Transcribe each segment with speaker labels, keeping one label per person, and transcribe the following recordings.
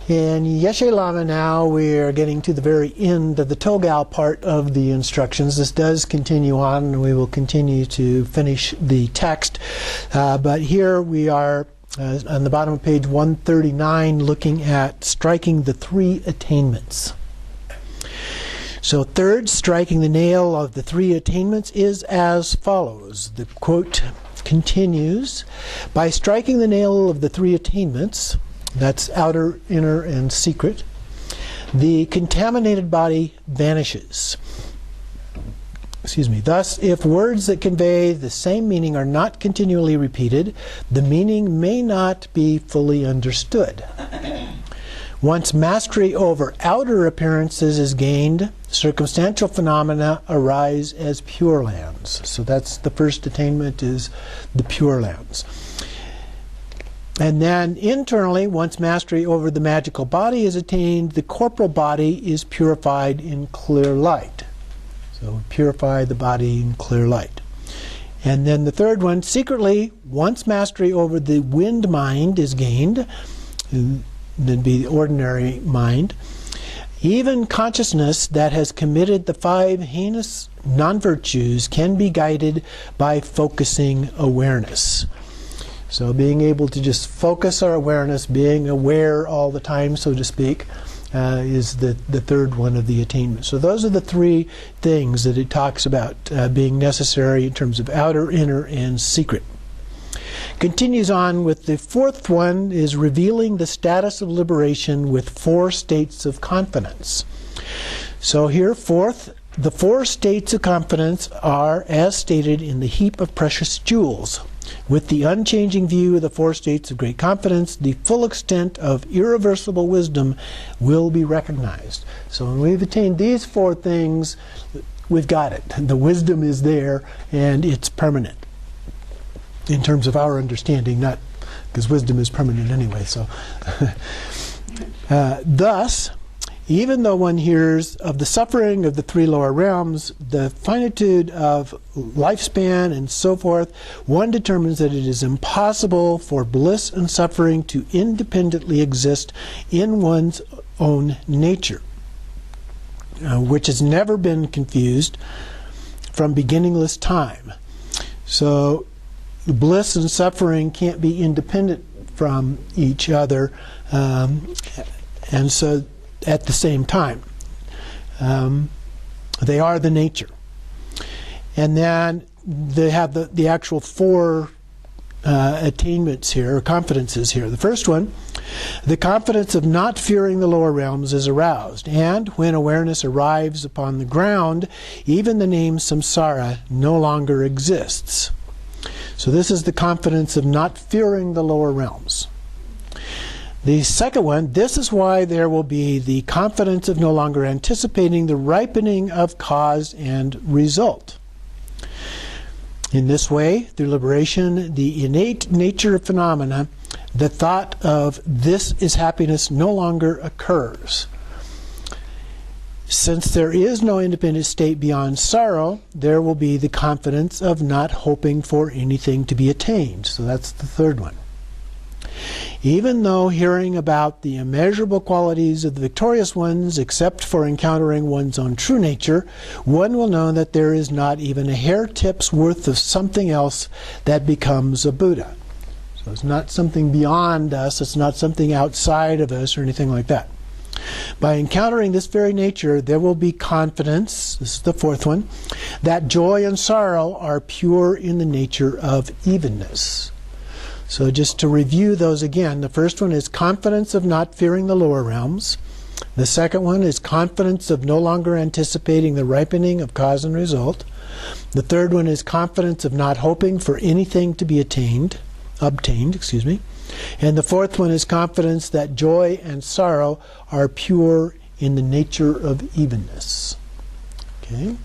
Speaker 1: In Yeshe Lama now, we're getting to the very end of the Togal part of the instructions. This does continue on, and we will continue to finish the text. But here we are on the bottom of page 139, looking at striking the three attainments. So third, striking the nail of the three attainments is as follows. The quote continues, by striking the nail of the three attainments, that's outer, inner, and secret, the contaminated body vanishes. Excuse me. Thus, if words that convey the same meaning are not continually repeated, the meaning may not be fully understood. Once mastery over outer appearances is gained, circumstantial phenomena arise as pure lands. So that's the first attainment, is the pure lands. And then internally, once mastery over the magical body is attained, the corporal body is purified in clear light. So purify the body in clear light. And then the third one, secretly, once mastery over the wind mind is gained, that'd be the ordinary mind, even consciousness that has committed the five heinous non-virtues can be guided by focusing awareness. So being able to just focus our awareness, being aware all the time, so to speak, is the third one of the attainments. So those are the three things that it talks about being necessary in terms of outer, inner, and secret. Continues on with the fourth one, is revealing the status of liberation with four states of confidence. So here, fourth, the four states of confidence are as stated in the heap of precious jewels. With the unchanging view of the four states of great confidence, the full extent of irreversible wisdom will be recognized. So when we've attained these four things, we've got it. The wisdom is there, and it's permanent in terms of our understanding, not because wisdom is permanent anyway. So, thus, even though one hears of the suffering of the three lower realms, the finitude of lifespan and so forth, one determines that it is impossible for bliss and suffering to independently exist in one's own nature, which has never been confused from beginningless time. So bliss and suffering can't be independent from each other, and so at the same time. They are the nature. And then they have the actual four attainments here, or confidences here. The first one, the confidence of not fearing the lower realms is aroused, and when awareness arrives upon the ground, even the name samsara no longer exists. So this is the confidence of not fearing the lower realms. The second one, this is why there will be the confidence of no longer anticipating the ripening of cause and result. In this way, through liberation, the innate nature of phenomena, the thought of this is happiness no longer occurs. Since there is no independent state beyond sorrow, there will be the confidence of not hoping for anything to be attained. So that's the third one. Even though hearing about the immeasurable qualities of the victorious ones, except for encountering one's own true nature, one will know that there is not even a hair tip's worth of something else that becomes a Buddha. So it's not something beyond us, it's not something outside of us or anything like that. By encountering this very nature, there will be confidence, this is the fourth one, that joy and sorrow are pure in the nature of evenness. So just to review those again, the first one is confidence of not fearing the lower realms. The second one is confidence of no longer anticipating the ripening of cause and result. The third one is confidence of not hoping for anything to be obtained. And the fourth one is confidence that joy and sorrow are pure in the nature of evenness. Okay.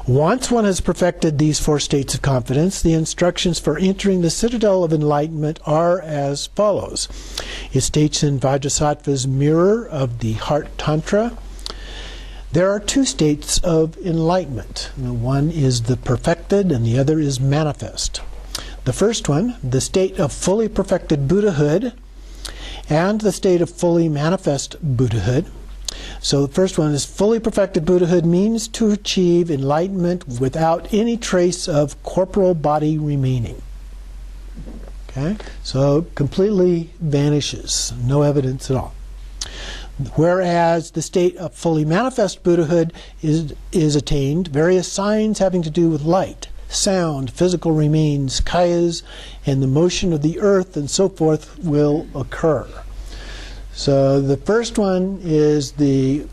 Speaker 1: Once one has perfected these four states of confidence, the instructions for entering the Citadel of Enlightenment are as follows. It states in Vajrasattva's Mirror of the Heart Tantra, there are two states of enlightenment. One is the perfected and the other is manifest. The first one, the state of fully perfected Buddhahood, and the state of fully manifest Buddhahood. So the first one is fully perfected Buddhahood means to achieve enlightenment without any trace of corporal body remaining. Okay? So completely vanishes, no evidence at all. Whereas the state of fully manifest Buddhahood is attained, various signs having to do with light, sound, physical remains, kayas, and the motion of the earth and so forth will occur. So the first one is the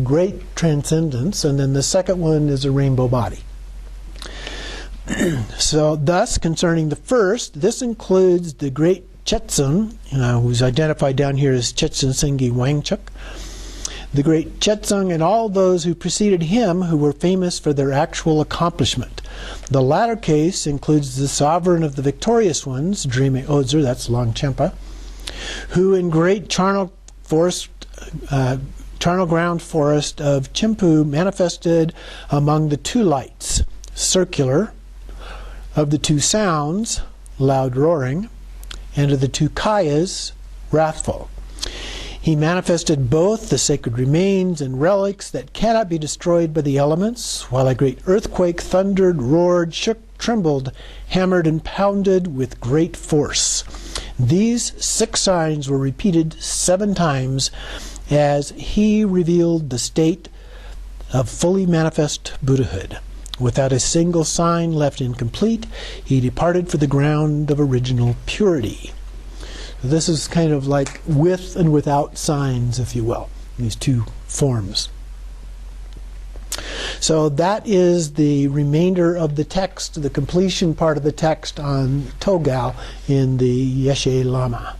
Speaker 1: great transcendence, and then the second one is a rainbow body. So thus, concerning the first, this includes the great Chetsun, who's identified down here as Chetsun Sengi Wangchuk, the great Chetsung and all those who preceded him who were famous for their actual accomplishment. The latter case includes the sovereign of the victorious ones, Drime Ozer, that's Longchenpa, who in great charnel ground forest of Chimpu manifested among the two lights, circular, of the two sounds, loud roaring, and of the two kayas, wrathful. He manifested both the sacred remains and relics that cannot be destroyed by the elements, while a great earthquake thundered, roared, shook, trembled, hammered, and pounded with great force. These 6 signs were repeated 7 times as he revealed the state of fully manifest Buddhahood. Without a single sign left incomplete, he departed for the ground of original purity. So this is kind of like with and without signs, if you will, these two forms. So that is the remainder of the text, the completion part of the text on Togal in the Yeshe Lama.